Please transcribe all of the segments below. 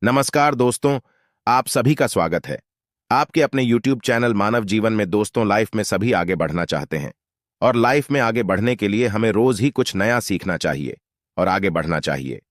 नमस्कार दोस्तों, आप सभी का स्वागत है। आपके अपने YouTube चैनल मानव जीवन में दोस्तों लाइफ में सभी आगे बढ़ना चाहते हैं और लाइफ में आगे बढ़ने के लिए हमें रोज ही कुछ नया सीखना चाहिए और आगे बढ़ना चाहिए।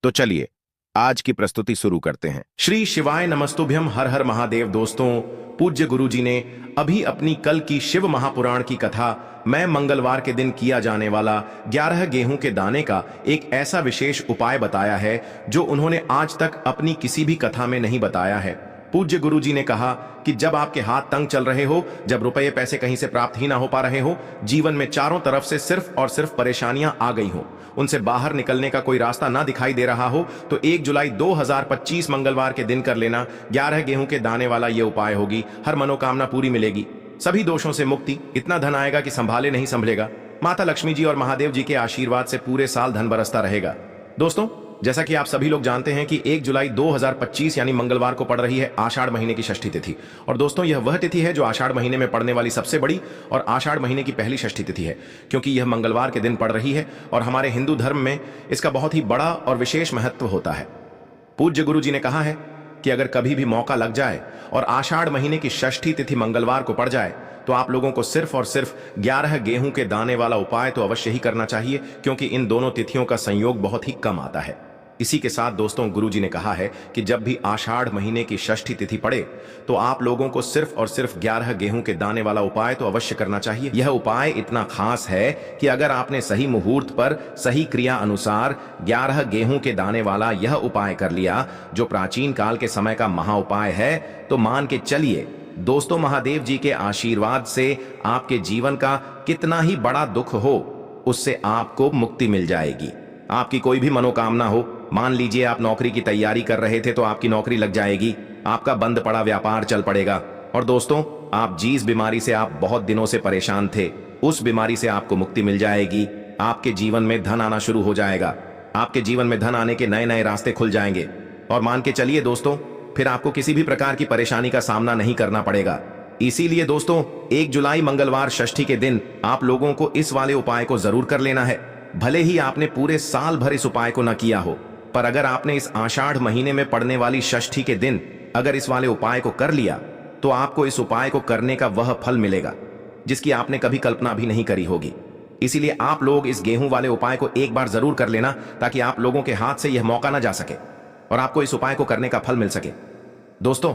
तो चलिए आज की प्रस्तुति शुरू करते हैं। श्री शिवाय नमस्तुभ्यम, हर हर महादेव। दोस्तों, पूज्य गुरु जी ने अभी अपनी कल की शिव महापुराण की कथा मैं मंगलवार के दिन किया जाने वाला 11 गेहूं के दाने का एक ऐसा विशेष उपाय बताया है जो उन्होंने आज तक अपनी किसी भी कथा में नहीं बताया है। पूज्य गुरु जी ने कहा कि जब आपके हाथ तंग चल रहे हो, जब रुपये पैसे कहीं से प्राप्त ही ना हो पा रहे हो, जीवन में चारों तरफ से सिर्फ और सिर्फ परेशानियां आ गई हो, उनसे बाहर निकलने का कोई रास्ता ना दिखाई दे रहा हो, तो 1 जुलाई 2025 मंगलवार के दिन कर लेना 11 गेहूं के दाने वाला ये उपाय होगी। हर मनोकामना पूरी मिलेगी, सभी दोषों से मुक्ति, इतना धन आएगा कि संभाले नहीं संभलेगा। माता लक्ष्मी जी और महादेव जी के आशीर्वाद से पूरे साल धन बरसता रहेगा। दोस्तों, जैसा कि आप सभी लोग जानते हैं कि 1 जुलाई 2025 यानी मंगलवार को पड़ रही है आषाढ़ महीने की षष्ठी तिथि। और दोस्तों, यह वह तिथि है जो आषाढ़ महीने में पड़ने वाली सबसे बड़ी और आषाढ़ महीने की पहली षष्ठी तिथि है, क्योंकि यह मंगलवार के दिन पड़ रही है और हमारे हिंदू धर्म में इसका बहुत ही बड़ा और विशेष महत्व होता है। पूज्य गुरु जी ने कहा है कि अगर कभी भी मौका लग जाए और आषाढ़ महीने की षष्ठी तिथि मंगलवार को पड़ जाए तो आप लोगों को सिर्फ और सिर्फ 11 गेहूं के दाने वाला उपाय तो अवश्य ही करना चाहिए, क्योंकि इन दोनों तिथियों का संयोग बहुत ही कम आता है। इसी के साथ दोस्तों, गुरु जी ने कहा है कि जब भी आषाढ़ महीने की षष्ठी तिथि पड़े तो आप लोगों को सिर्फ और सिर्फ 11 गेहूं के दाने वाला उपाय तो अवश्य करना चाहिए। यह उपाय इतना खास है कि अगर आपने सही मुहूर्त पर सही क्रिया अनुसार 11 गेहूं के दाने वाला यह उपाय कर लिया, जो प्राचीन काल के समय का महा उपाय है, तो मान के चलिए दोस्तों, महादेव जी के आशीर्वाद से आपके जीवन का कितना ही बड़ा दुख हो, उससे आपको मुक्ति मिल जाएगी। आपकी कोई भी मनोकामना हो, मान लीजिए आप नौकरी की तैयारी कर रहे थे तो आपकी नौकरी लग जाएगी, आपका बंद पड़ा व्यापार चल पड़ेगा। और दोस्तों, आप जिस बीमारी से आप बहुत दिनों से परेशान थे, उस बीमारी से आपको मुक्ति मिल जाएगी। आपके जीवन में धन आना शुरू हो जाएगा, आपके जीवन में धन आने के नए नए रास्ते खुल जाएंगे। और मान के चलिए दोस्तों, फिर आपको किसी भी प्रकार की परेशानी का सामना नहीं करना पड़ेगा। इसीलिए दोस्तों, 1 जुलाई मंगलवार षष्ठी के दिन आप लोगों को इस वाले उपाय को जरूर कर लेना है। भले ही आपने पूरे साल भर इस उपाय को न किया हो, पर अगर आपने इस आषाढ़ महीने में पड़ने वाली षष्ठी के दिन अगर इस वाले उपाय को कर लिया, तो आपको इस उपाय को करने का वह फल मिलेगा जिसकी आपने कभी कल्पना भी नहीं करी होगी। इसीलिए आप लोग इस गेहूं वाले उपाय को एक बार जरूर कर लेना, ताकि आप लोगों के हाथ से यह मौका ना जा सके और आपको इस उपाय को करने का फल मिल सके। दोस्तों,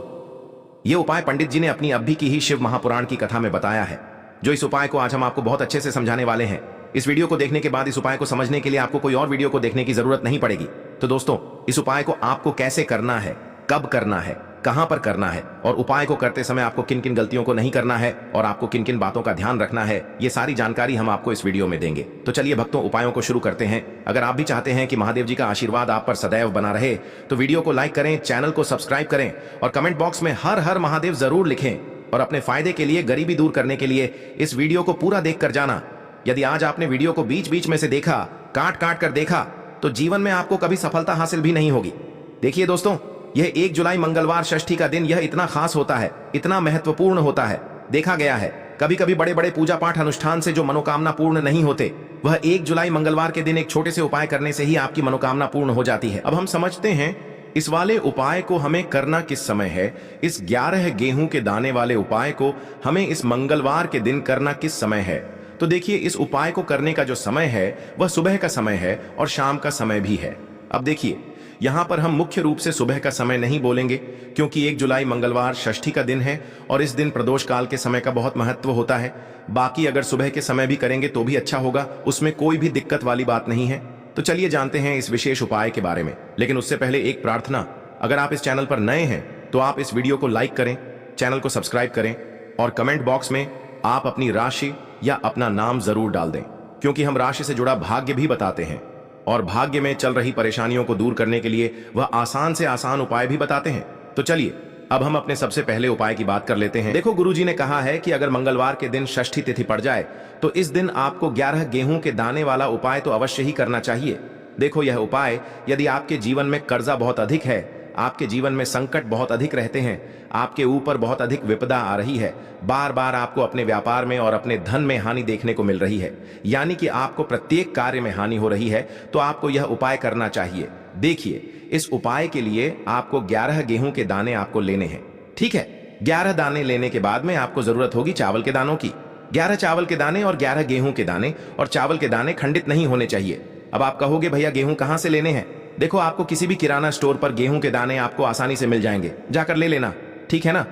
यह उपाय पंडित जी ने अपनी अभी की ही शिव महापुराण की कथा में बताया है, जो इस उपाय को आज हम आपको बहुत अच्छे से समझाने वाले हैं। इस वीडियो को देखने के बाद इस उपाय को समझने के लिए आपको कोई और वीडियो को देखने की जरूरत नहीं पड़ेगी। तो दोस्तों, इस उपाय को आपको कैसे करना है, कब करना है, कहां पर करना है, और उपाय को करते समय आपको किन किन गलतियों को नहीं करना है और आपको किन किन बातों का ध्यान रखना है, ये सारी जानकारी हम आपको इस वीडियो में देंगे। तो चलिए भक्तों, उपायों को शुरू करते हैं। अगर आप भी चाहते हैं कि महादेव जी का आशीर्वाद आप पर सदैव बना रहे, तो वीडियो को लाइक करें, चैनल को सब्सक्राइब करें और कमेंट बॉक्स में हर हर महादेव जरूर लिखें। और अपने फायदे के लिए, गरीबी दूर करने के लिए इस वीडियो को पूरा देख कर जाना। यदि आज आपने वीडियो को बीच बीच में से देखा, काट काट कर देखा, तो जीवन में आपको कभी सफलता हासिल भी नहीं होगी। देखिए दोस्तों, यह 1 जुलाई मंगलवार षष्ठी का दिन यह इतना खास होता है, इतना महत्वपूर्ण होता है। देखा गया है कभी कभी बड़े बड़े पूजा पाठ अनुष्ठान से जो मनोकामना पूर्ण नहीं होते, वह 1 जुलाई मंगलवार के दिन एक छोटे से उपाय करने से ही आपकी मनोकामना पूर्ण हो जाती है। अब हम समझते हैं इस वाले उपाय को हमें करना किस समय है। इस 11 गेहूं के दाने वाले उपाय को हमें इस मंगलवार के दिन करना किस समय है। तो देखिए, इस उपाय को करने का जो समय है वह सुबह का समय है और शाम का समय भी है। अब देखिए, यहां पर हम मुख्य रूप से सुबह का समय नहीं बोलेंगे, क्योंकि 1 जुलाई मंगलवार षष्ठी का दिन है और इस दिन प्रदोष काल के समय का बहुत महत्व होता है। बाकी अगर सुबह के समय भी करेंगे तो भी अच्छा होगा, उसमें कोई भी दिक्कत वाली बात नहीं है। तो चलिए जानते हैं इस विशेष उपाय के बारे में। लेकिन उससे पहले एक प्रार्थना, अगर आप इस चैनल पर नए हैं तो आप इस वीडियो को लाइक करें, चैनल को सब्सक्राइब करें और कमेंट बॉक्स में आप अपनी राशि या अपना नाम जरूर डाल दें, क्योंकि हम राशि से जुड़ा भाग्य भी बताते हैं और भाग्य में चल रही परेशानियों को दूर करने के लिए वह आसान से आसान उपाय भी बताते हैं। तो चलिए अब हम अपने सबसे पहले उपाय की बात कर लेते हैं। देखो, गुरुजी ने कहा है कि अगर मंगलवार के दिन षष्ठी तिथि पड़ जाए तो इस दिन आपको 11 गेहूं के दाने वाला उपाय तो अवश्य ही करना चाहिए। देखो, यह उपाय, यदि आपके जीवन में कर्जा बहुत अधिक है, आपके जीवन में संकट बहुत अधिक रहते हैं, आपके ऊपर बहुत अधिक विपदा आ रही है, बार बार आपको अपने व्यापार में और अपने धन में हानि देखने को मिल रही है, यानी कि आपको प्रत्येक कार्य में हानि हो रही है, तो आपको यह उपाय करना चाहिए। देखिए, इस उपाय के लिए आपको 11 गेहूं के दाने आपको लेने हैं। ठीक है, 11 दाने लेने के बाद में आपको जरूरत होगी चावल के दानों की। 11 चावल के दाने और 11 गेहूं के दाने, और चावल के दाने खंडित नहीं होने चाहिए। अब आप कहोगे भैया गेहूं कहां से लेने हैं? देखो, आपको किसी भी किराना स्टोर पर गेहूं के दाने आपको आसानी से मिल जाएंगे, जाकर ले लेना। ठीक है ना?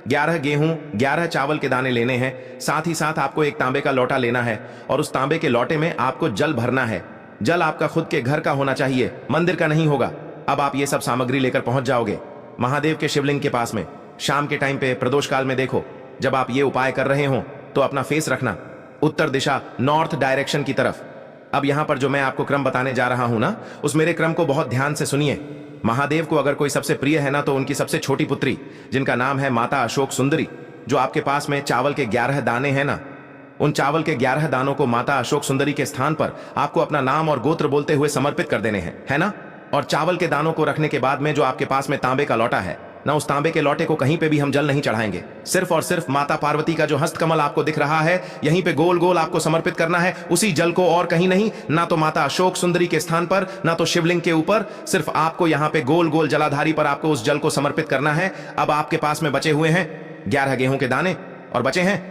11 गेहूं 11 चावल के दाने लेने हैं। साथ ही साथ आपको एक तांबे का लोटा लेना है, और उस तांबे के लोटे में आपको जल भरना है। जल आपका खुद के घर का होना चाहिए, मंदिर का नहीं होगा। अब आप ये सब सामग्री लेकर पहुंच जाओगे महादेव के शिवलिंग के पास में। शाम के टाइम पे प्रदोष काल में देखो, जब आप ये उपाय कर रहे हो तो अपना फेस रखना उत्तर दिशा, नॉर्थ डायरेक्शन की तरफ। अब यहां पर जो मैं आपको क्रम बताने जा रहा हूं ना, उस मेरे क्रम को बहुत ध्यान से सुनिए। महादेव को अगर कोई सबसे प्रिय है ना, तो उनकी सबसे छोटी पुत्री, जिनका नाम है माता अशोक सुंदरी, जो आपके पास में चावल के 11 दाने हैं ना, उन चावल के 11 दानों को माता अशोक सुंदरी के स्थान पर आपको अपना नाम और गोत्र बोलते हुए समर्पित कर देने हैं, है ना? और चावल के दानों को रखने के बाद में जो आपके पास में तांबे का लोटा है ना, उस तांबे के लोटे को कहीं पे भी हम जल नहीं चढ़ाएंगे। सिर्फ और सिर्फ माता पार्वती का जो हस्तकमल आपको दिख रहा है, यहीं पे गोल गोल आपको समर्पित करना है, उसी जल को, और कहीं नहीं। ना तो माता अशोक सुंदरी के स्थान पर, ना तो शिवलिंग के ऊपर, सिर्फ आपको यहाँ पे गोल गोल जलाधारी पर आपको उस जल को समर्पित करना है। अब आपके पास में बचे हुए हैं 11 गेहूं के दाने, और बचे हैं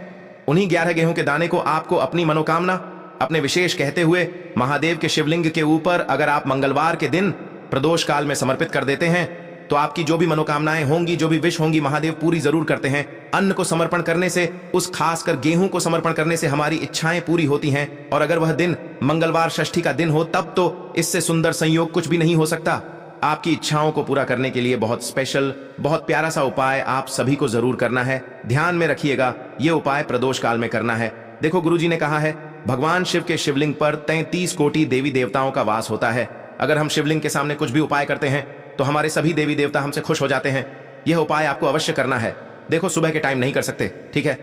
उन्हीं 11 गेहूं के दाने को आपको अपनी मनोकामना, अपने विशेष कहते हुए महादेव के शिवलिंग के ऊपर अगर आप मंगलवार के दिन प्रदोष काल में समर्पित कर देते हैं, तो आपकी जो भी मनोकामनाएं होंगी, जो भी विश होंगी, महादेव पूरी जरूर करते हैं। अन्न को समर्पण करने से, उस खासकर गेहूं को समर्पण करने से हमारी इच्छाएं पूरी होती हैं, और अगर वह दिन मंगलवार षष्ठी का दिन हो, तब तो इससे सुंदर संयोग कुछ भी नहीं हो सकता। आपकी इच्छाओं को पूरा करने के लिए बहुत स्पेशल, बहुत प्यारा सा उपाय आप सभी को जरूर करना है। ध्यान में रखिएगा, यह उपाय प्रदोष काल में करना है। देखो, गुरुजी ने कहा है, भगवान शिव के शिवलिंग पर 33 कोटि देवी देवताओं का वास होता है। अगर हम शिवलिंग के सामने कुछ भी उपाय करते हैं, तो हमारे सभी देवी देवता हमसे खुश हो जाते हैं। यह उपाय आपको अवश्य करना है। देखो, सुबह के टाइम नहीं कर सकते, ठीक है?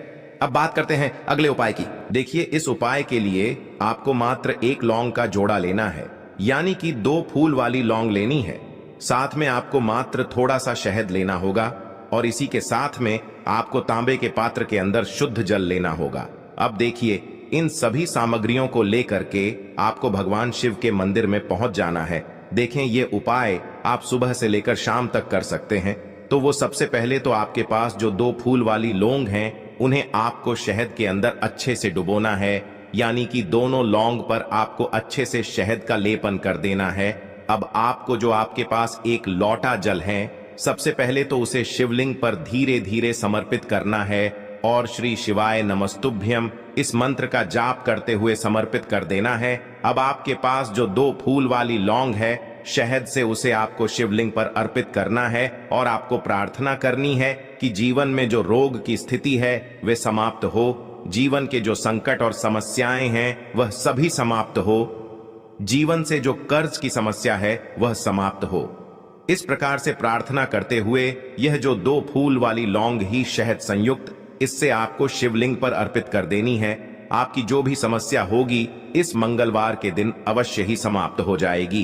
अब बात करते हैं अगले उपाय की। देखिए, इस उपाय के लिए आपको मात्र 1 लौंग का जोड़ा लेना है, यानी कि 2 फूल वाली लौंग लेनी है। साथ में आपको मात्र थोड़ा सा शहद लेना होगा, और इसी के साथ में आपको तांबे के पात्र के अंदर शुद्ध जल लेना होगा। अब देखिए, इन सभी सामग्रियों को लेकर के आपको भगवान शिव के मंदिर में पहुंच जाना है। देखें, ये उपाय आप सुबह से लेकर शाम तक कर सकते हैं। तो वो सबसे पहले तो आपके पास जो 2 फूल वाली लौंग हैं, उन्हें आपको शहद के अंदर अच्छे से डुबोना है, यानी कि दोनों लौंग पर आपको अच्छे से शहद का लेपन कर देना है। अब आपको जो आपके पास 1 लोटा जल है, सबसे पहले तो उसे शिवलिंग पर धीरे धीरे समर्पित करना है, और श्री शिवाय नमस्तुभ्यम इस मंत्र का जाप करते हुए समर्पित कर देना है। अब आपके पास जो 2 फूल वाली लौंग है, शहद से उसे आपको शिवलिंग पर अर्पित करना है, और आपको प्रार्थना करनी है कि जीवन में जो रोग की स्थिति है वे समाप्त हो, जीवन के जो संकट और समस्याएं हैं वह सभी समाप्त हो, जीवन से जो कर्ज की समस्या है वह समाप्त हो। इस प्रकार से प्रार्थना करते हुए यह जो 2 फूल वाली लौंग ही शहद संयुक्त, इससे आपको शिवलिंग पर अर्पित कर देनी है। आपकी जो भी समस्या होगी इस मंगलवार के दिन अवश्य ही समाप्त हो जाएगी।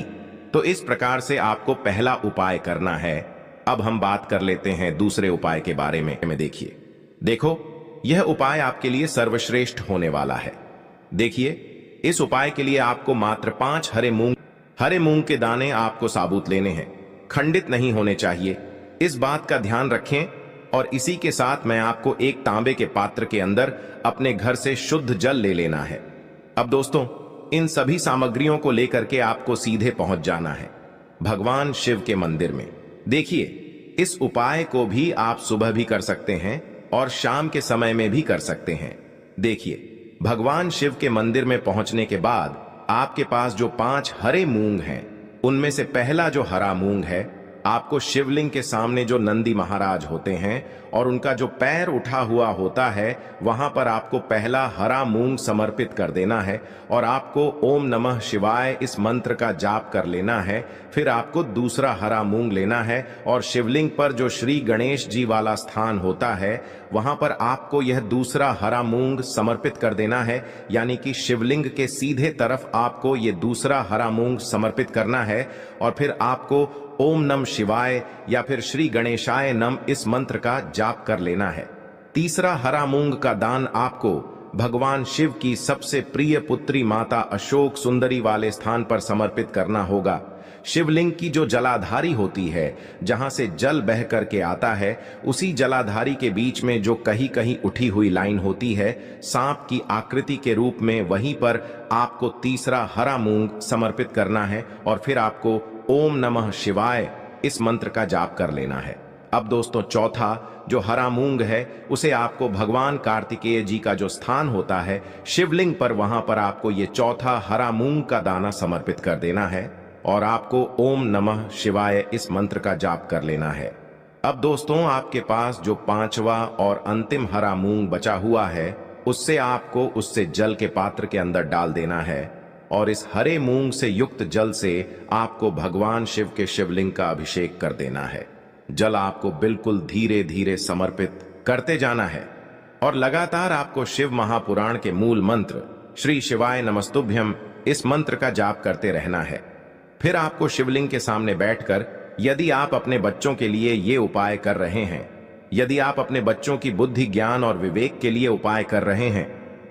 तो इस प्रकार से आपको पहला उपाय करना है। अब हम बात कर लेते हैं दूसरे उपाय के बारे में। देखिए, देखो, यह उपाय आपके लिए सर्वश्रेष्ठ होने वाला है। देखिए, इस उपाय के लिए आपको मात्र 5 हरे मूंग के दाने आपको साबुत लेने हैं, खंडित नहीं होने चाहिए। इस बात का ध्यान रखें। और इसी के साथ मैं आपको एक तांबे के पात्र के अंदर अपने घर से शुद्ध जल ले लेना है। अब दोस्तों, इन सभी सामग्रियों को लेकर के आपको सीधे पहुंच जाना है भगवान शिव के मंदिर में। देखिए, इस उपाय को भी आप सुबह भी कर सकते हैं और शाम के समय में भी कर सकते हैं। देखिए, भगवान शिव के मंदिर में पहुंचने के बाद आपके पास जो 5 हरे मूंग हैं, उनमें से पहला जो हरा मूंग है, आपको शिवलिंग के सामने जो नंदी महाराज होते हैं और उनका जो पैर उठा हुआ होता है, वहां पर आपको पहला हरा मूंग समर्पित कर देना है, और आपको ओम नमः शिवाय इस मंत्र का जाप कर लेना है। फिर आपको दूसरा हरा मूंग लेना है, और शिवलिंग पर जो श्री गणेश जी वाला स्थान होता है, वहां पर आपको यह दूसरा हरा मूंग समर्पित कर देना है, यानी कि शिवलिंग के सीधे तरफ आपको ये दूसरा हरा मूंग समर्पित करना है। और फिर आपको ओम नम शिवाय या फिर श्री गणेशाय नम इस मंत्र का जाप कर लेना है। तीसरा, हरा मूंग का दान आपको भगवान शिव की सबसे प्रिय पुत्री माता अशोक सुंदरी वाले स्थान पर समर्पित करना होगा। शिवलिंग की जो जलाधारी होती है, जहां से जल बह करके आता है, उसी जलाधारी के बीच में जो कहीं कहीं उठी हुई लाइन होती है सांप की आकृति के रूप में, वहीं पर आपको तीसरा हरा मूंग समर्पित करना है और फिर आपको ओम नमः शिवाय इस मंत्र का जाप कर लेना है। अब दोस्तों, चौथा जो हरा मूंग है उसे आपको भगवान कार्तिकेय जी का जो स्थान होता है शिवलिंग पर, वहां पर आपको ये चौथा हरा मूंग का दाना समर्पित कर देना है और आपको ओम नमः शिवाय इस मंत्र का जाप कर लेना है। अब दोस्तों, आपके पास जो पांचवा और अंतिम हरा मूंग बचा हुआ है उससे आपको उससे जल के पात्र के अंदर डाल देना है और इस हरे मूंग से युक्त जल से आपको भगवान शिव के शिवलिंग का अभिषेक कर देना है। जल आपको बिल्कुल धीरे धीरे समर्पित करते जाना है और लगातार आपको शिव महापुराण के मूल मंत्र श्री शिवाय नमस्तुभ्यम इस मंत्र का जाप करते रहना है। फिर आपको शिवलिंग के सामने बैठकर, यदि आप अपने बच्चों के लिए ये उपाय कर रहे हैं, यदि आप अपने बच्चों की बुद्धि ज्ञान और विवेक के लिए उपाय कर रहे हैं,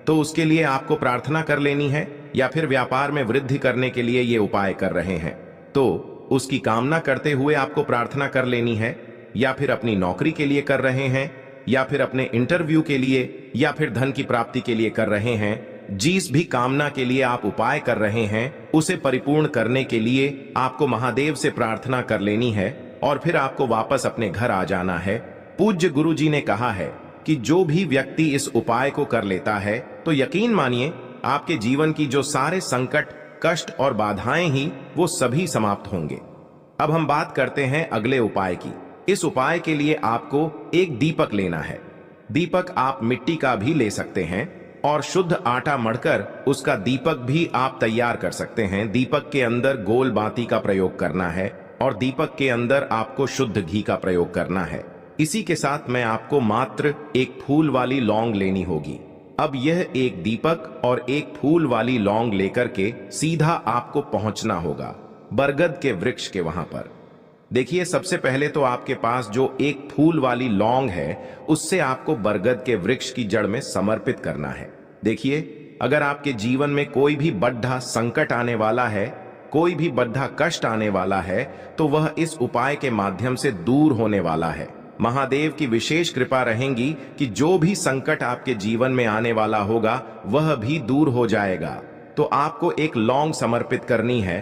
तो उसके लिए आपको प्रार्थना कर लेनी है, या फिर व्यापार में वृद्धि करने के लिए ये उपाय कर रहे हैं तो उसकी कामना करते हुए आपको प्रार्थना कर लेनी है, या फिर अपनी नौकरी के लिए कर रहे हैं, या फिर अपने इंटरव्यू के लिए, या फिर धन की प्राप्ति के लिए कर रहे हैं। जिस भी कामना के लिए आप उपाय कर रहे हैं उसे परिपूर्ण करने के लिए आपको महादेव से प्रार्थना कर लेनी है और फिर आपको वापस अपने घर आ जाना है। पूज्य गुरु जी ने कहा है कि जो भी व्यक्ति इस उपाय को कर लेता है तो यकीन मानिए आपके जीवन की जो सारे संकट, कष्ट और बाधाएं ही वो सभी समाप्त होंगे। अब हम बात करते हैं अगले उपाय की। इस उपाय के लिए आपको एक दीपक लेना है। दीपक आप मिट्टी का भी ले सकते हैं और शुद्ध आटा मढ़कर उसका दीपक भी आप तैयार कर सकते हैं। दीपक के अंदर गोल बाती का प्रयोग करना है और दीपक के अंदर आपको शुद्ध घी का प्रयोग करना है। इसी के साथ में आपको मात्र एक फूल वाली लौंग लेनी होगी। अब यह एक दीपक और एक फूल वाली लौंग लेकर के सीधा आपको पहुंचना होगा बरगद के वृक्ष के वहां पर। देखिए, सबसे पहले तो आपके पास जो एक फूल वाली लौंग है उससे आपको बरगद के वृक्ष की जड़ में समर्पित करना है। देखिए, अगर आपके जीवन में कोई भी बड़ा संकट आने वाला है, कोई भी बड़ा कष्ट आने वाला है, तो वह इस उपाय के माध्यम से दूर होने वाला है। महादेव की विशेष कृपा रहेगी कि जो भी संकट आपके जीवन में आने वाला होगा वह भी दूर हो जाएगा। तो आपको एक लौंग समर्पित करनी है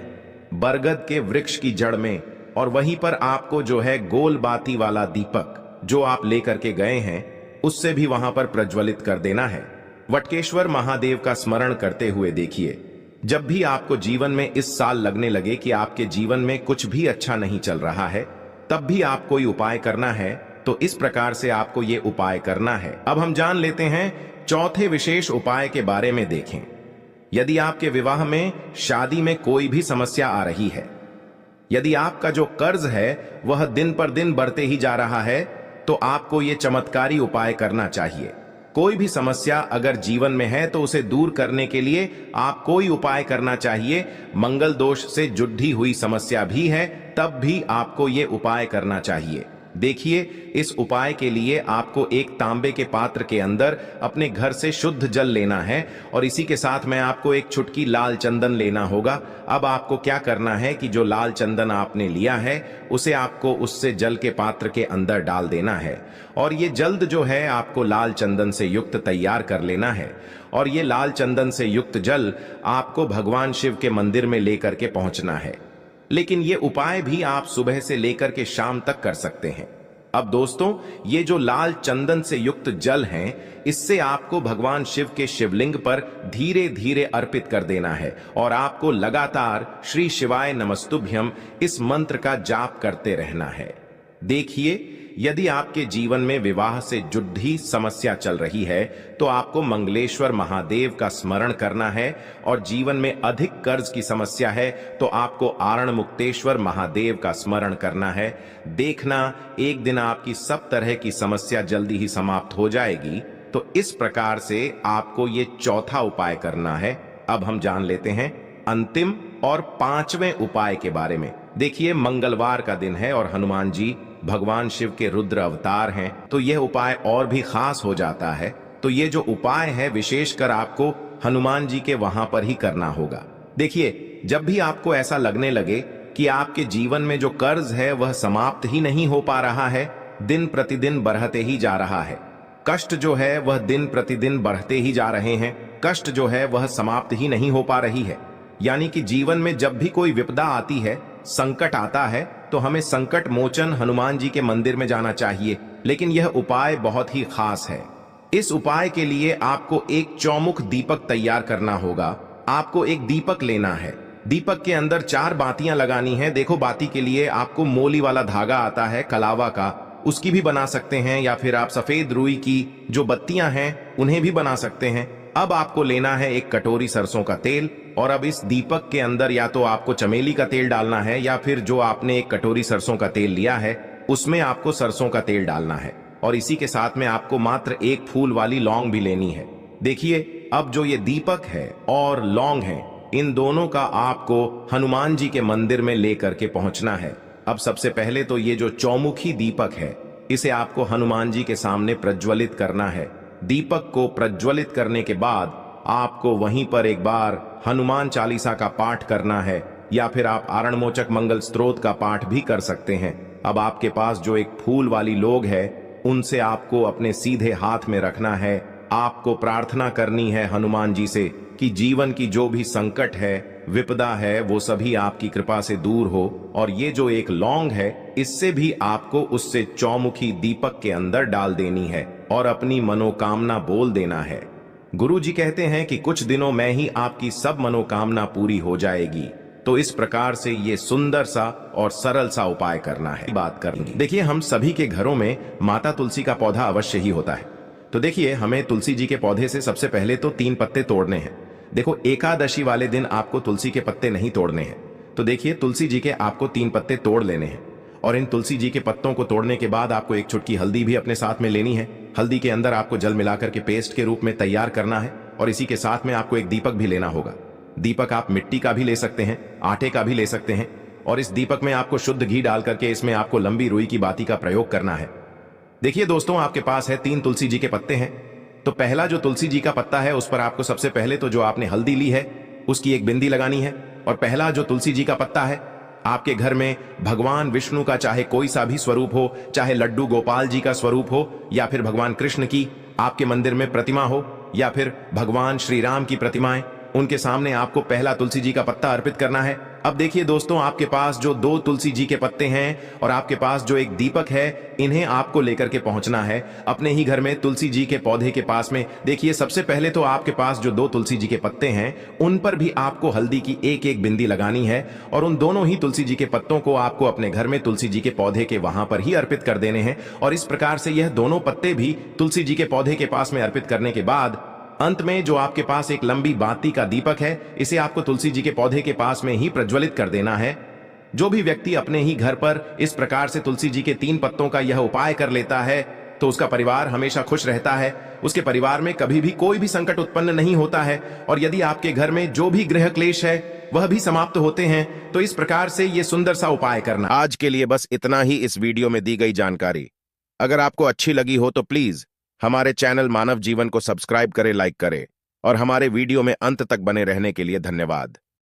बरगद के वृक्ष की जड़ में और वहीं पर आपको जो है गोल बाती वाला दीपक जो आप लेकर के गए हैं उससे भी वहां पर प्रज्वलित कर देना है। वटकेश्वर महादेव का स्मरण करते हुए देखिए, जब भी आपको जीवन में इस साल लगने लगे कि आपके जीवन में कुछ भी अच्छा नहीं चल रहा है, तब भी आप कोई उपाय करना है तो इस प्रकार से आपको ये उपाय करना है। अब हम जान लेते हैं चौथे विशेष उपाय के बारे में। देखें, यदि आपके विवाह में, शादी में कोई भी समस्या आ रही है, यदि आपका जो कर्ज है वह दिन पर दिन बढ़ते ही जा रहा है, तो आपको ये चमत्कारी उपाय करना चाहिए। कोई भी समस्या अगर जीवन में है तो उसे दूर करने के लिए आप कोई उपाय करना चाहिए। मंगल दोष से जुड़ी हुई समस्या भी है तब भी आपको ये उपाय करना चाहिए। देखिए, इस उपाय के लिए आपको एक तांबे के पात्र के अंदर अपने घर से शुद्ध जल लेना है और इसी के साथ में आपको एक चुटकी लाल चंदन लेना होगा। अब आपको क्या करना है कि जो लाल चंदन आपने लिया है उसे आपको उससे जल के पात्र के अंदर डाल देना है और ये जल्द जो है आपको लाल चंदन से युक्त तैयार कर लेना है और ये लाल चंदन से युक्त जल आपको भगवान शिव के मंदिर में लेकर के पहुंचना है। लेकिन ये उपाय भी आप सुबह से लेकर के शाम तक कर सकते हैं। अब दोस्तों, ये जो लाल चंदन से युक्त जल हैं, इससे आपको भगवान शिव के शिवलिंग पर धीरे धीरे अर्पित कर देना है और आपको लगातार श्री शिवाय नमस्तुभ्यम इस मंत्र का जाप करते रहना है। देखिए, यदि आपके जीवन में विवाह से जुड़ी समस्या चल रही है तो आपको मंगलेश्वर महादेव का स्मरण करना है और जीवन में अधिक कर्ज की समस्या है तो आपको आरण मुक्तेश्वर महादेव का स्मरण करना है। देखना, एक दिन आपकी सब तरह की समस्या जल्दी ही समाप्त हो जाएगी। तो इस प्रकार से आपको ये चौथा उपाय करना है। अब हम जान लेते हैं अंतिम और पांचवें उपाय के बारे में। देखिए, मंगलवार का दिन है और हनुमान जी भगवान शिव के रुद्र अवतार हैं, तो यह उपाय और भी खास हो जाता है। तो ये जो उपाय है विशेषकर आपको हनुमान जी के वहां पर ही करना होगा। देखिए, जब भी आपको ऐसा लगने लगे कि आपके जीवन में जो कर्ज है वह समाप्त ही नहीं हो पा रहा है, दिन प्रतिदिन बढ़ते ही जा रहा है, कष्ट जो है वह दिन प्रतिदिन बढ़ते ही जा रहे हैं, कष्ट जो है वह समाप्त ही नहीं हो पा रही है, यानी कि जीवन में जब भी कोई विपदा आती है, संकट आता है, तो हमें संकट मोचन हनुमान जी के मंदिर में जाना चाहिए। लेकिन यह उपाय बहुत ही खास है। इस उपाय के लिए आपको एक चौमुख दीपक तैयार करना होगा। आपको एक दीपक लेना है, दीपक के अंदर 4 बातियां लगानी है। देखो, बाती के लिए आपको मोली वाला धागा आता है कलावा का, उसकी भी बना सकते हैं, या फिर आप सफेद रुई की जो बत्तियां हैं उन्हें भी बना सकते हैं। अब आपको लेना है एक कटोरी सरसों का तेल, और अब इस दीपक के अंदर या तो आपको चमेली का तेल डालना है, या फिर जो आपने एक कटोरी सरसों का तेल लिया है उसमें आपको सरसों का तेल डालना है, और इसी के साथ में आपको मात्र एक फूल वाली लौंग भी लेनी है। देखिए, अब जो ये दीपक है और लौंग है, इन दोनों का आपको हनुमान जी के मंदिर में लेकर के पहुंचना है। अब सबसे पहले तो ये जो चौमुखी दीपक है, इसे आपको हनुमान जी के सामने प्रज्वलित करना है। दीपक को प्रज्वलित करने के बाद आपको वहीं पर एक बार हनुमान चालीसा का पाठ करना है, या फिर आप आरणमोचक मंगल स्तोत्र का पाठ भी कर सकते हैं। अब आपके पास जो एक फूल वाली लोग है, उनसे आपको अपने सीधे हाथ में रखना है। आपको प्रार्थना करनी है हनुमान जी से कि जीवन की जो भी संकट है, विपदा है, वो सभी आपकी कृपा से दूर हो। और ये जो एक लौंग है, इससे भी आपको उससे चौमुखी दीपक के अंदर डाल देनी है और अपनी मनोकामना बोल देना है। गुरु जी कहते हैं कि कुछ दिनों में ही आपकी सब मनोकामना पूरी हो जाएगी। तो इस प्रकार से ये सुंदर सा और सरल सा उपाय करना है। बात करेंगे, देखिए, हम सभी के घरों में माता तुलसी का पौधा अवश्य ही होता है। तो देखिए, हमें तुलसी जी के पौधे से सबसे पहले तो 3 पत्ते तोड़ने हैं। देखो, एकादशी वाले दिन आपको तुलसी के पत्ते नहीं तोड़ने हैं। तो देखिए, तुलसी जी के आपको 3 पत्ते तोड़ लेने हैं, और इन तुलसी जी के पत्तों को तोड़ने के बाद आपको एक चुटकी हल्दी भी अपने साथ में लेनी है। हल्दी के अंदर आपको जल मिलाकर के पेस्ट के रूप में तैयार करना है, और इसी के साथ में आपको एक दीपक भी लेना होगा। दीपक आप मिट्टी का भी ले सकते हैं, आटे का भी ले सकते हैं, और इस दीपक में आपको शुद्ध घी डाल करके इसमें आपको लंबी रुई की बाती का प्रयोग करना है। देखिए दोस्तों, आपके पास है 3 तुलसी जी के पत्ते हैं। तो पहला जो तुलसी जी का पत्ता है, उस पर आपको सबसे पहले तो जो आपने हल्दी ली है उसकी एक बिंदी लगानी है। और पहला जो तुलसी जी का पत्ता है, आपके घर में भगवान विष्णु का चाहे कोई सा भी स्वरूप हो, चाहे लड्डू गोपाल जी का स्वरूप हो, या फिर भगवान कृष्ण की आपके मंदिर में प्रतिमा हो, या फिर भगवान श्री राम की प्रतिमाएं, उनके सामने आपको पहला तुलसी जी का पत्ता अर्पित करना है। अब देखिए दोस्तों, आपके पास जो 2 तुलसी जी के पत्ते हैं और आपके पास जो एक दीपक है, इन्हें आपको लेकर के पहुंचना है अपने ही घर में तुलसी जी के पौधे के पास में। देखिए, सबसे पहले तो आपके पास जो 2 तुलसी जी के पत्ते हैं, उन पर भी आपको हल्दी की एक बिंदी लगानी है, और उन दोनों ही तुलसी जी के पत्तों को आपको अपने घर में तुलसी जी के पौधे के वहां पर ही अर्पित कर देने हैं। और इस प्रकार से यह दोनों पत्ते भी तुलसी जी के पौधे के पास में अर्पित करने के बाद अंत में जो आपके पास एक लंबी बाती का दीपक है, इसे आपको तुलसी जी के पौधे के पास में ही प्रज्वलित कर देना है। जो भी व्यक्ति अपने ही घर पर इस प्रकार से तुलसी जी के 3 पत्तों का यह उपाय कर लेता है, तो उसका परिवार हमेशा खुश रहता है। उसके परिवार में कभी भी कोई भी संकट उत्पन्न नहीं होता है, और यदि आपके घर में जो भी गृह क्लेश है वह भी समाप्त होते हैं। तो इस प्रकार से ये सुंदर सा उपाय करना। आज के लिए बस इतना ही इस वीडियो में दी गई जानकारी। अगर आपको अच्छी लगी हो तो प्लीज हमारे चैनल मानव जीवन को सब्सक्राइब करें, लाइक करें, और हमारे वीडियो में अंत तक बने रहने के लिए धन्यवाद।